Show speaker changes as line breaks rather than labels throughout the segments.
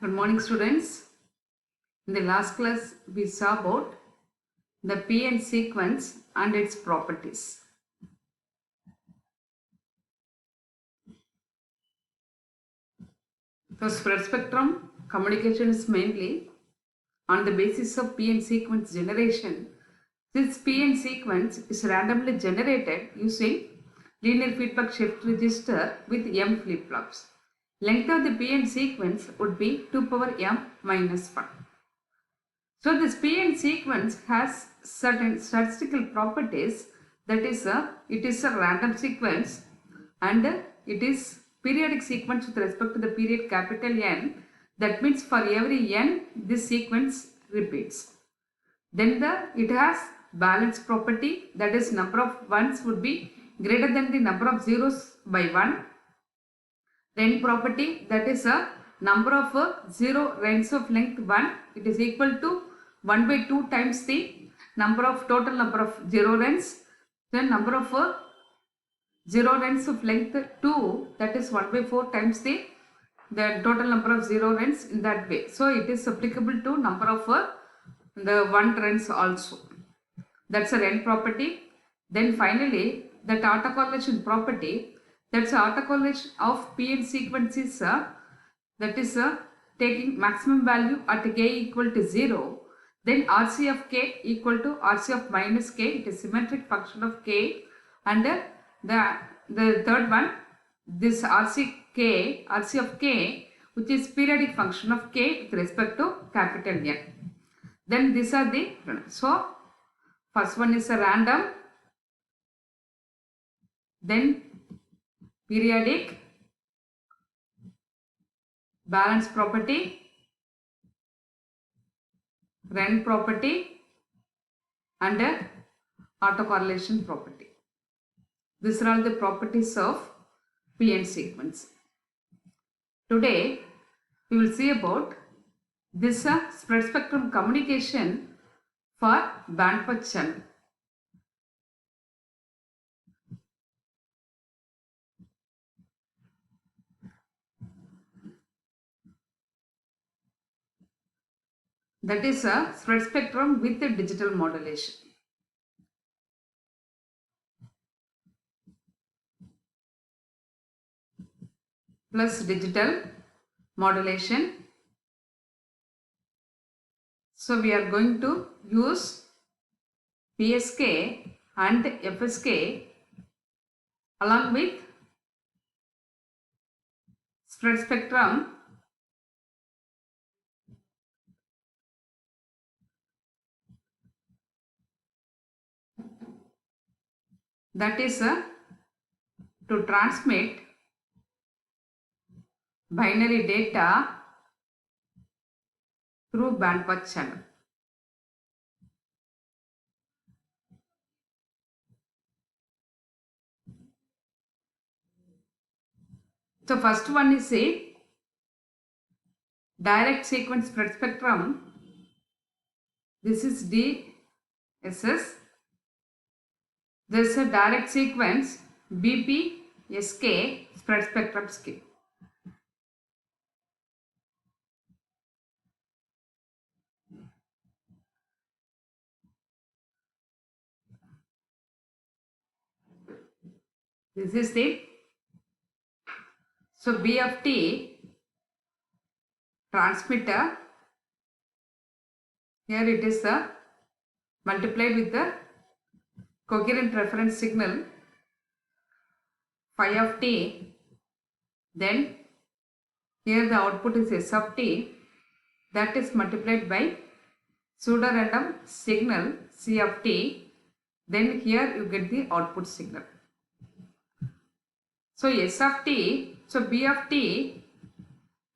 Good morning, students. In the last class, we saw about the PN sequence and its properties. So, spread spectrum communication is mainly on the basis of PN sequence generation. This PN sequence is randomly generated using linear feedback shift register with M flip-flops. Length of the PN sequence would be 2 power m minus 1. So this PN sequence has certain statistical properties, that is it is a random sequence and it is periodic sequence with respect to the period capital N. That means for every n this sequence repeats. Then it has balance property, that is number of ones would be greater than the number of zeros by 1. Ren property, that is a number of 0 rens of length 1, it is equal to 1 by 2 times the total number of 0 rens. Then number of 0 rens of length 2, that is 1 by 4 times the total number of 0 rens in that way. So it is applicable to number of the 1 rens also. That's a ren property. Then finally that autocorrelation property, that's autocorrelation of PN sequences that is taking maximum value at k equal to 0. Then RC of k equal to RC of minus k, it is symmetric function of k. And the third one, this RC of k, which is periodic function of k with respect to capital N. Then these are the, so first one is a random, then periodic, balance property, Ren property, and autocorrelation property. These are all the properties of PN sequence. Today we will see about this spread spectrum communication for bandpass channel. That is a spread spectrum with a digital modulation. Plus digital modulation. So we are going to use PSK and FSK along with spread spectrum that is to transmit binary data through bandpass channel. So first one is a direct sequence spread spectrum. This is DSS. There is a direct sequence BPSK spread spectrum scheme. This is the, so BFT transmitter, here it is multiplied with the coherent reference signal phi of t, then here the output is S of t, that is multiplied by pseudo random signal C of t, then here you get the output signal. So S of t, so B of t,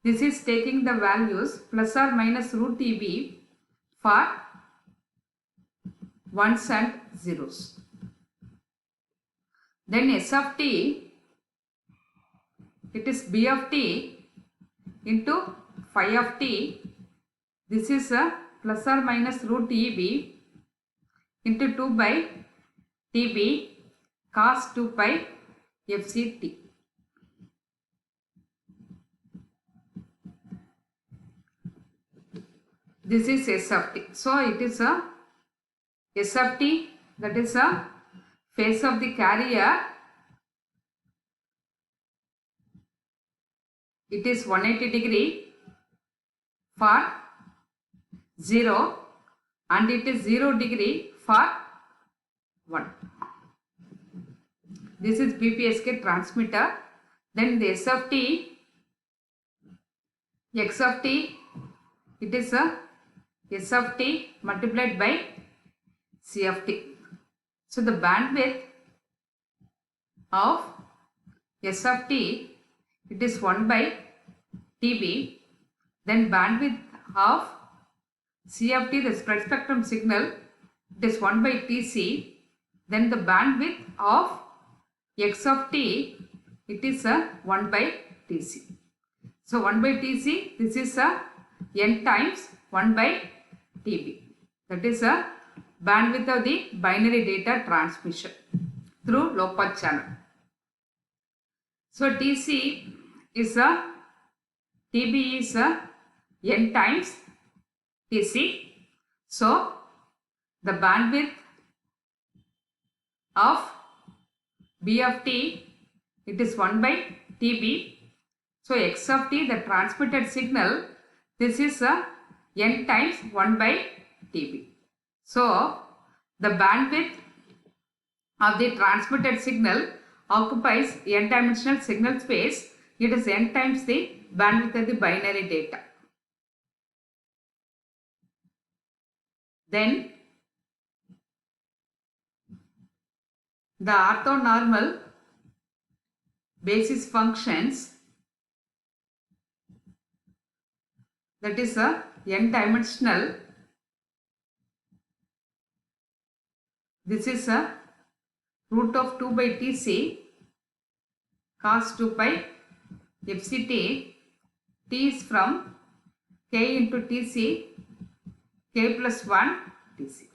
this is taking the values plus or minus root TB for ones and zeros. Then S of t, it is B of t into phi of t, this is a plus or minus root TB into 2 by TB cos 2 pi FCT. This is S of t. So it is a S of t, that is a phase of the carrier. It is 180 degree for 0 and it is 0 degree for 1. This is BPSK transmitter. Then the S of t, X of t, it is a S of t multiplied by C of t. So the bandwidth of S of t, it is 1 by TB. Then bandwidth of C of t, the spread spectrum signal, it is 1 by Tc. Then the bandwidth of X of t, it is a 1 by Tc. So 1 by Tc, this is a n times 1 by Tb. That is a bandwidth of the binary data transmission through low pass channel. So Tc is a, Tb is a n times Tc. So the bandwidth of B of t, it is 1 by Tb. So X of t, the transmitted signal, this is a n times 1 by Tb. So the bandwidth of the transmitted signal occupies n-dimensional signal space. It is n times the bandwidth of the binary data. Then the orthonormal basis functions, that is a n-dimensional. This is a root of 2 by Tc cos 2 pi Fct. T is from k into Tc, k plus 1 Tc.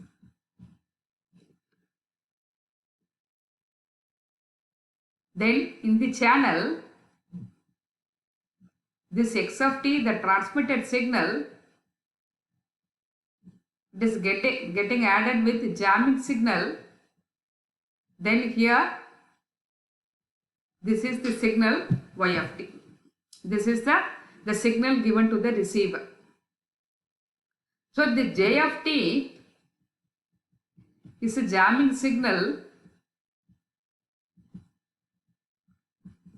Then in the channel, this X of t, the transmitted signal, it is getting added with jamming signal. Then here, this is the signal Y of t. This is the signal given to the receiver. So the J of t is a jamming signal.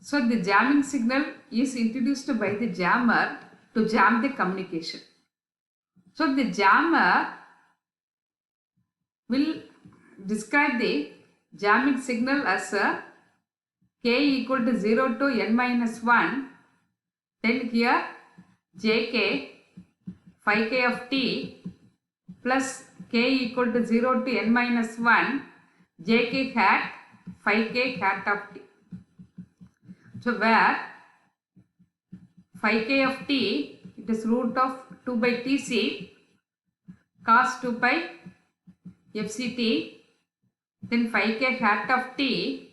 So the jamming signal is introduced by the jammer to jam the communication. So the jammer will describe the jamming signal as a k equal to 0 to n minus 1. Then here jk phi k of t plus k equal to 0 to n minus 1 jk hat phi k hat of t. So where phi k of t, it is root of 2 by Tc cos 2 pi Fct. Then phi k hat of t,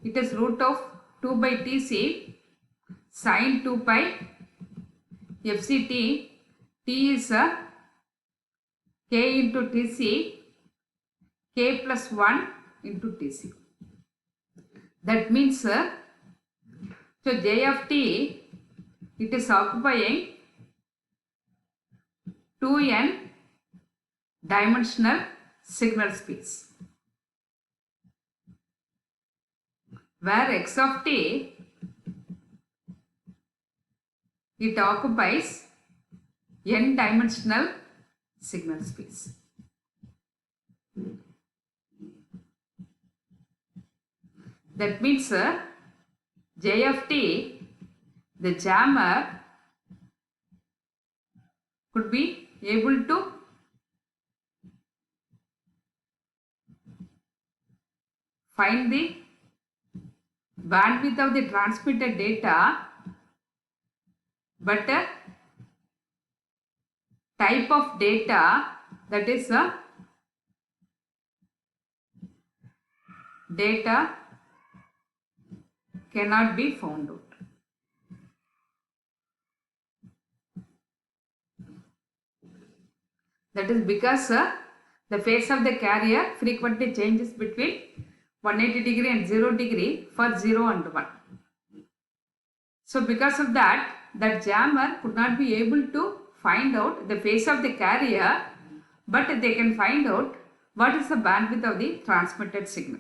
it is root of 2 by Tc sin 2 pi Fct. T is a k into Tc, k plus 1 into Tc. That means, so J of t, it is occupying 2n dimensional signal space, where X of t, it occupies n dimensional signal space. That means J of t, the jammer could be able to find the bandwidth of the transmitted data, but type of data, that is data cannot be found out. That is because the phase of the carrier frequently changes between 180 degree and 0 degree for 0 and 1. So because of that, that jammer could not be able to find out the phase of the carrier, but they can find out what is the bandwidth of the transmitted signal.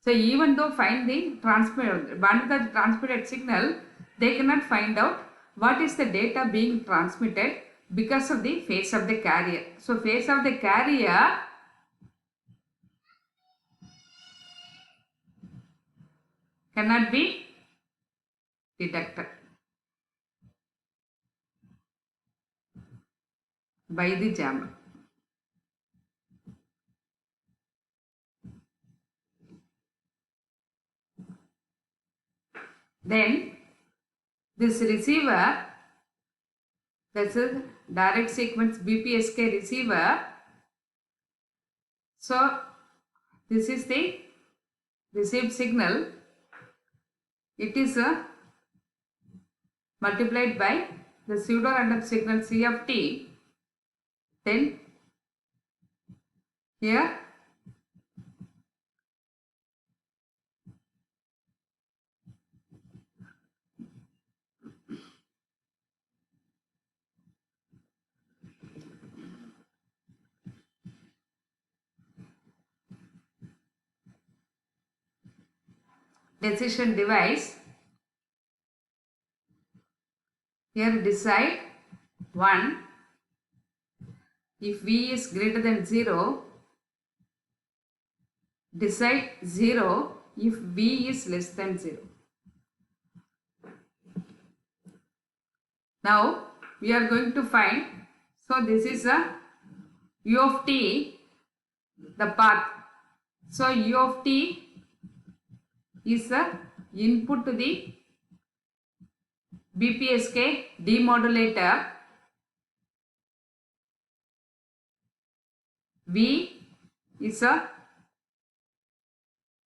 So even though find the bandwidth of the transmitted signal, they cannot find out what is the data being transmitted because of the phase of the carrier. So phase of the carrier cannot be detected by the jammer. Then this receiver, this is direct sequence BPSK receiver. So this is the received signal. It is multiplied by the pseudo random signal C of t. Then here decision device. Here decide 1. If V is greater than 0, decide 0 if V is less than 0. Now we are going to find, so this is a U of t, the path. So U of t is the input to the BPSK demodulator. V is a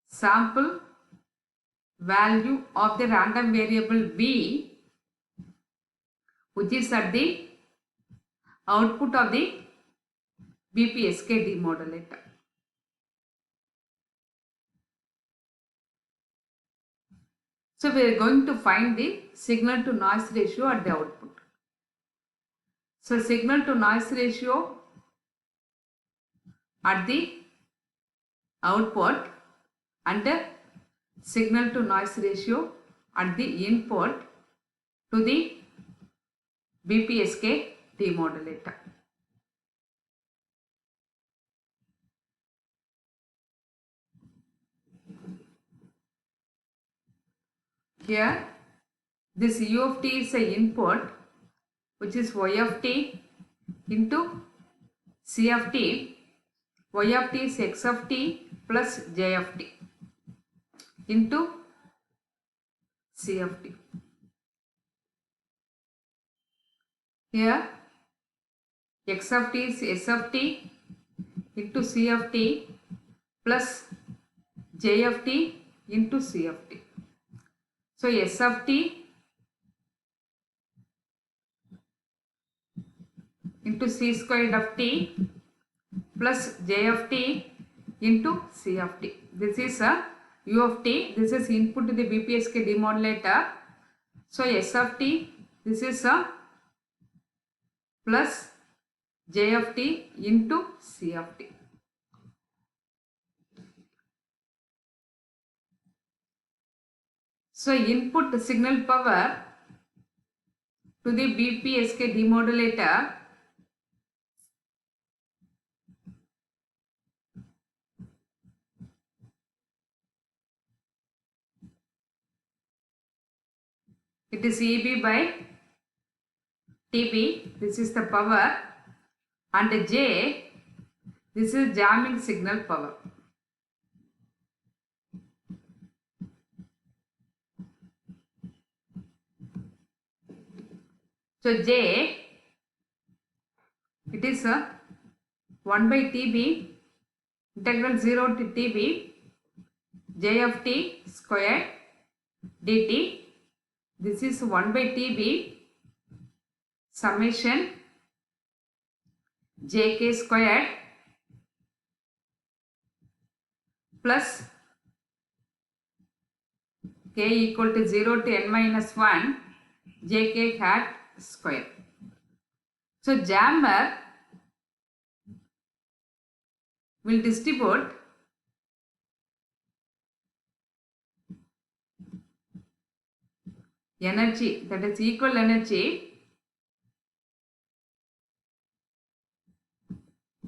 sample value of the random variable V, which is at the output of the BPSK demodulator. So we are going to find the signal to noise ratio at the output. So signal to noise ratio at the output and signal to noise ratio at the input to the BPSK demodulator. Here this U of t is a input, which is Y of t into C of t. Y of t is X of t plus J of t into C of t. Here X of t is S of t into C of t plus J of t into C of t. So S of t into C squared of t plus J of t into C of t. This is a U of t. This is input to the BPSK demodulator. So S of t, this is a plus J of t into C of t. So input signal power to the BPSK demodulator it is EB by TB, this is the power, and J, this is jamming signal power. So J, it is 1 by TB, integral 0 to TB, J of t squared dt. This is 1 by TB summation jk squared plus k equal to 0 to n minus 1 jk hat square. So jammer will distribute energy, that is equal energy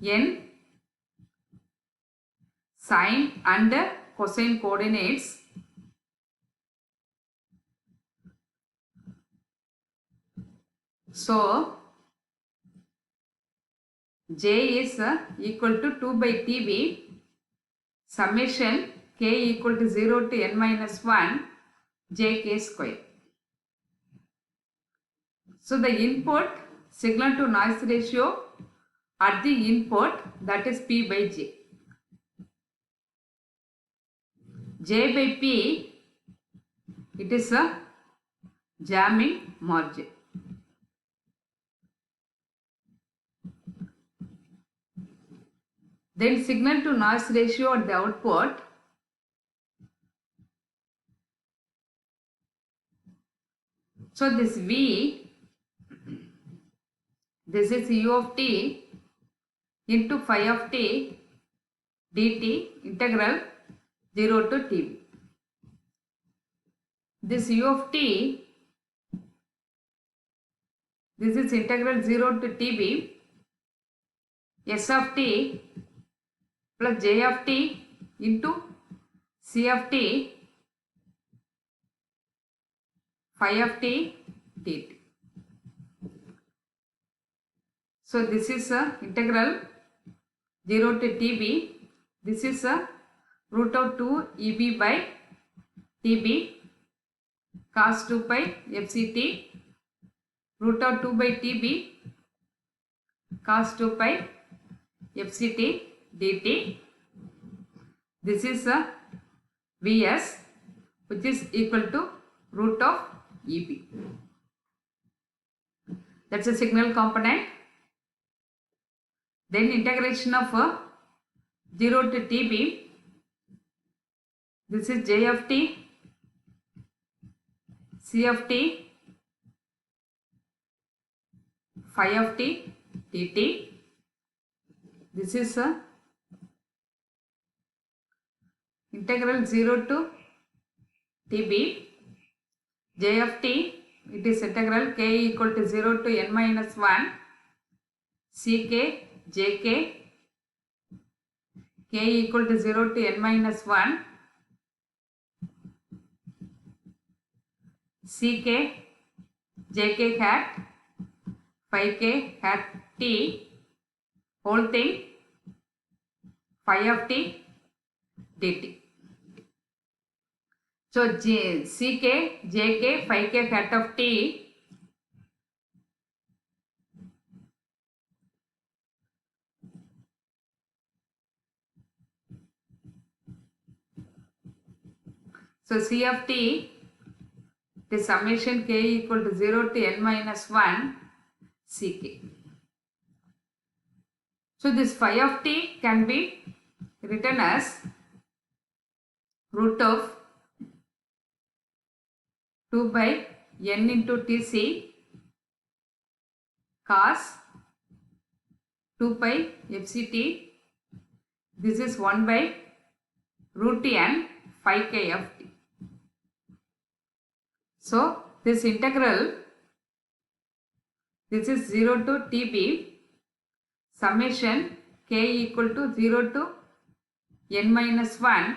in sine and cosine coordinates so J is equal to 2 by TB summation k equal to 0 to n minus 1 jk square. So the input signal to noise ratio at the input, that is P by J. J by P, it is a jamming margin. Then signal to noise ratio at the output, so this V, this is U of t into phi of t dt integral 0 to Tb. This U of t, this is integral 0 to Tb S of t plus J of t into C of t phi of t dt. So this is a integral 0 to Tb. This is a root of 2 Eb by Tb cos 2 pi Fct root of 2 by Tb cos 2 pi Fct dt. This is a Vs, which is equal to root of Eb. That's a signal component. Then integration of 0 to Tb. This is J of t, C of t, phi of t dt. This is integral 0 to Tb. J of t, it is integral k equal to 0 to n minus 1 ck jk k equal to 0 to n minus 1 ck jk hat phi k hat t whole thing phi of t dt. So ck jk phi k hat of t so C of t, the summation k equal to 0 to n minus 1 ck. So this phi of t can be written as root of 2 by n into Tc cos 2 pi Fct. This is 1 by root n phi k of t. So this integral, this is 0 to Tb summation k equal to 0 to n minus 1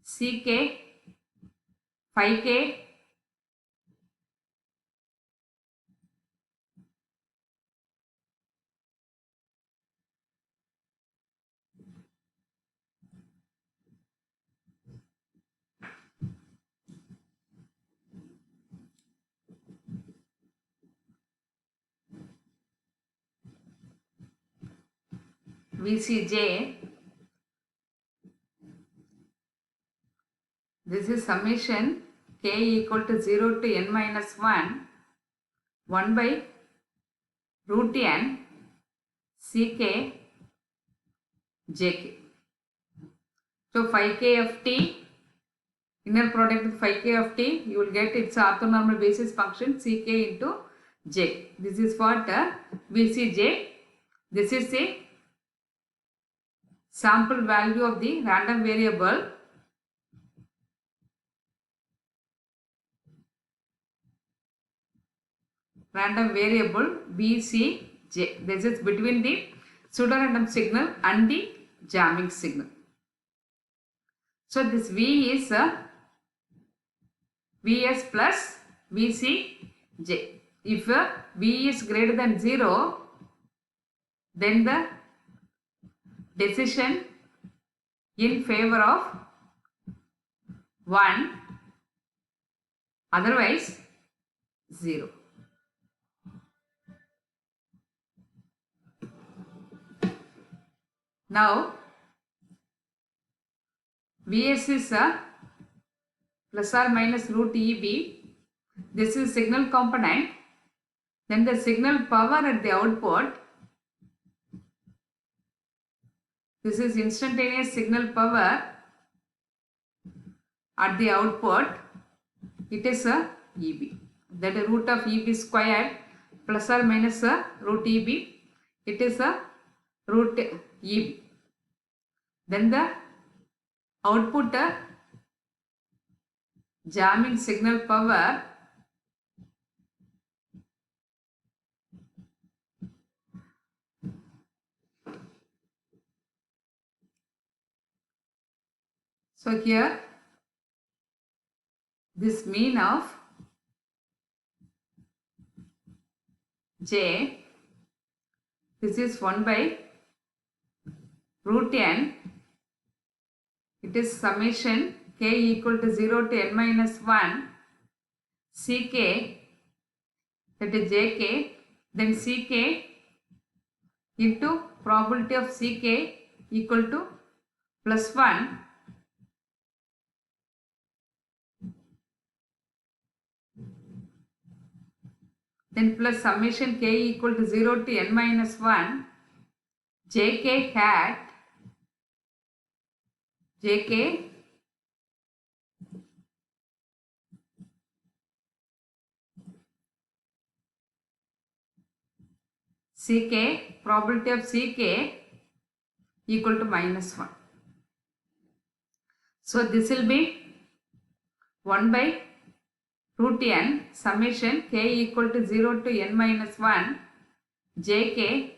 ck phi k Vcj. This is summation k equal to 0 to n minus 1 1 by root n Ck, Jk. So 5k of t, inner product with 5k of t, you will get its orthonormal basis function Ck into j. This is what VCj. This is the sample value of the random variable. Random variable VCj. This is between the pseudo-random signal and the jamming signal. So this V is Vs plus VCj. If V is greater than 0, then the decision in favor of 1, otherwise 0. Now Vs is plus or minus root EB. This is signal component. Then the signal power at the output. This is instantaneous signal power at the output. It is a EB. That is root of EB squared plus or minus root EB. It is a root EB. Then the output jamming signal power so here this mean of j, this is 1 by root n. It is summation k equal to 0 to n minus 1 Ck, that is Jk, then Ck into probability of Ck equal to plus 1 then plus summation k equal to 0 to n minus 1 Jk hat Jk Ck, probability of Ck equal to minus 1. So this will be 1 by root n summation k equal to 0 to n minus 1 Jk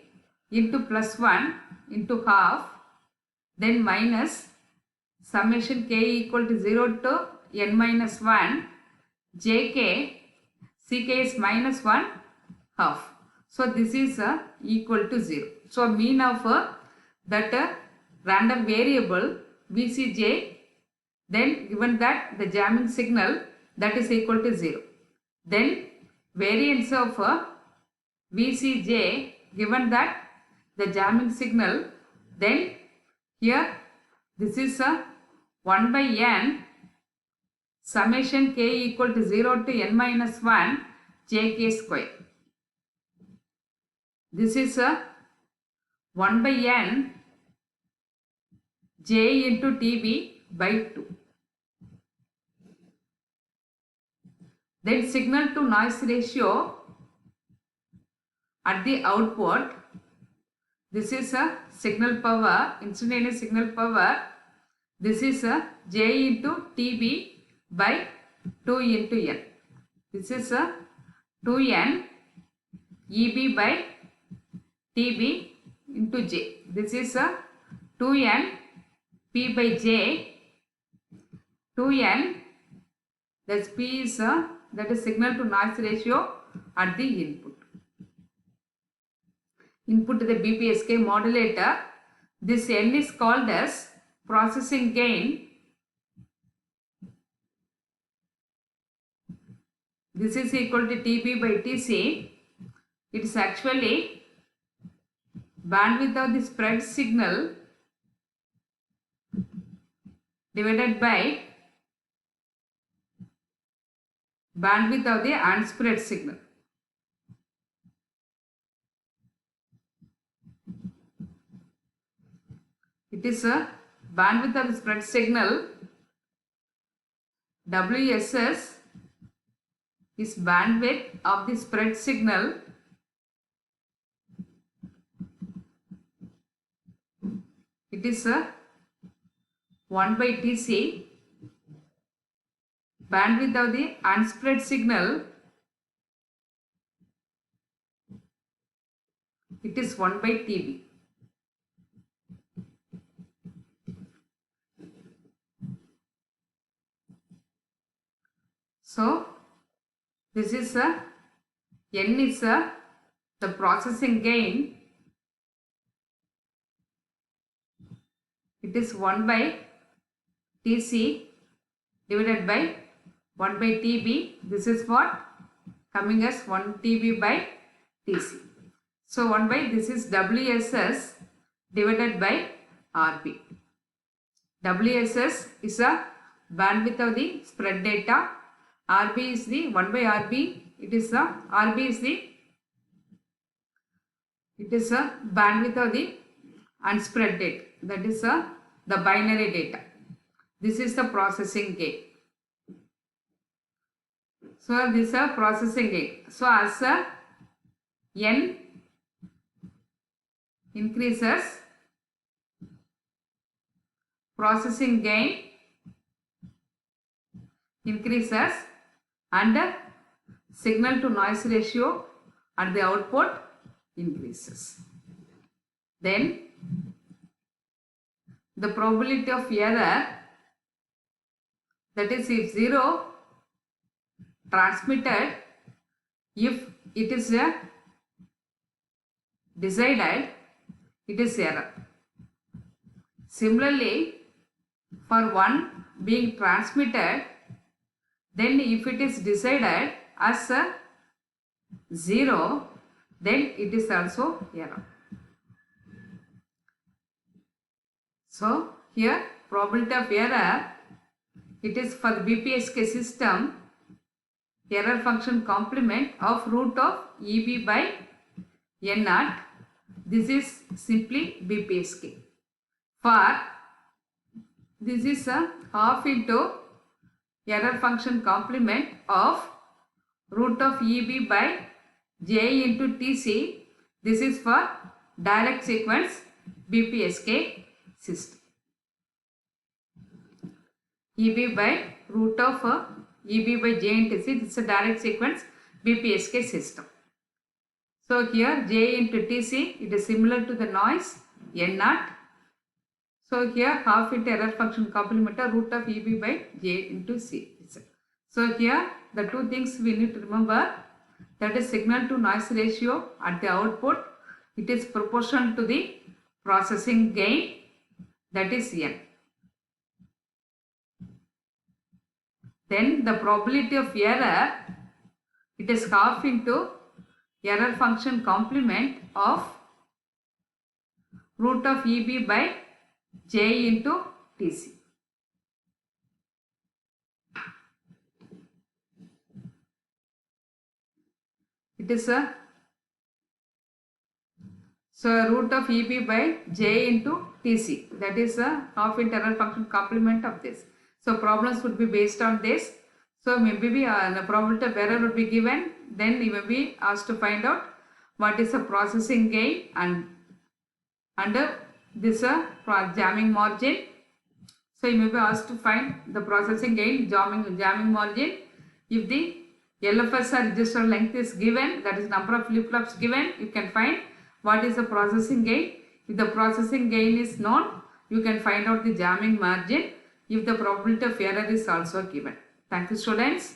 into plus 1 into half, then minus summation k equal to 0 to n minus 1 Jk, Ck is minus 1 half. So this is equal to 0. So mean of that random variable VCj, then given that the jamming signal, that is equal to 0. Then variance of VCj, given that the jamming signal, then here this is 1 by n summation k equal to 0 to n minus 1 Jk square. This is 1 by n j into Tb by 2. Then signal to noise ratio at the output. This is a signal power, instantaneous signal power. This is a j into Tb by 2 into n. This is a 2n Eb by Tb into j. This is a 2n P by j. 2n, that's P is that is signal to noise ratio at the input. Input to the BPSK modulator. This n is called as processing gain. This is equal to Tb by Tc. It is actually bandwidth of the spread signal divided by bandwidth of the unspread signal. It is a bandwidth of the spread signal. WSS is bandwidth of the spread signal. It is a 1 by Tc. Bandwidth of the unspread signal, it is 1 by Tb. So this is a N is the processing gain. It is 1 by Tc divided by 1 by Tb. This is what coming as 1 Tb by Tc. So 1 by this is WSS divided by Rb. WSS is a bandwidth of the spread data. Rb is the 1 by Rb. It is a bandwidth of the unspread data. That is the binary data. This is the processing gain. So this is a processing gain. So as N increases, processing gain increases and signal to noise ratio at the output increases. Then the probability of error, that is if 0 transmitted, if it is decided, it is error. Similarly, for 1 being transmitted, then if it is decided as 0, then it is also error. So here probability of error, it is for the BPSK system, error function complement of root of EB by N naught. This is simply BPSK. For this is a half into error function complement of root of EB by J into Tc. This is for direct sequence BPSK system. EB by root of EB by J into T. This is a direct sequence BPSK system. So here J into Tc, it is similar to the noise N naught. So here half into error function complement of root of EB by J into C. So here the two things we need to remember, that is signal to noise ratio at the output, it is proportional to the processing gain, that is N. Then the probability of error, it is half into error function complement of root of EB by J into Tc. It is a root of EB by J into Tc. That is a half into error function complement of this. So problems would be based on this. So maybe the probability of error would be given. Then you may be asked to find out what is the processing gain and under this jamming margin. So you may be asked to find the processing gain, jamming margin. If the LFSR register length is given, that is number of flip-flops given, you can find what is the processing gain. If the processing gain is known, you can find out the jamming margin if the probability of error is also given. Thank you, students.